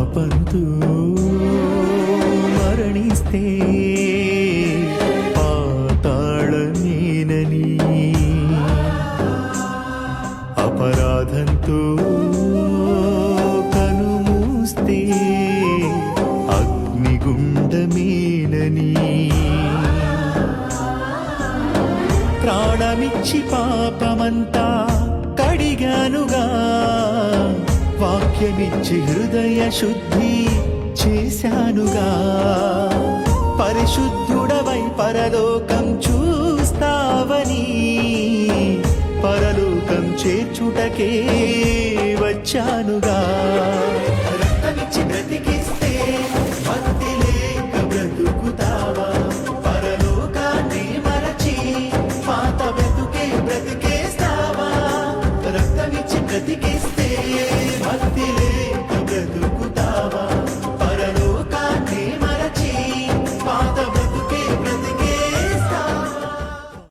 పాపంతో మరణిస్తే పాతాళమేనని, అపరాధంతో కనుమూస్తే అగ్నిగుండమేనని, ప్రాణమిచ్చి పాపమంతా కడిగానుగా, వాక్యమిచ్చి హృదయ శుద్ధి చేశానుగా, పరిశుద్ధుడవై పరలోకం చూస్తావని, పరలోకం చేర్చుటకే వచ్చానుగా.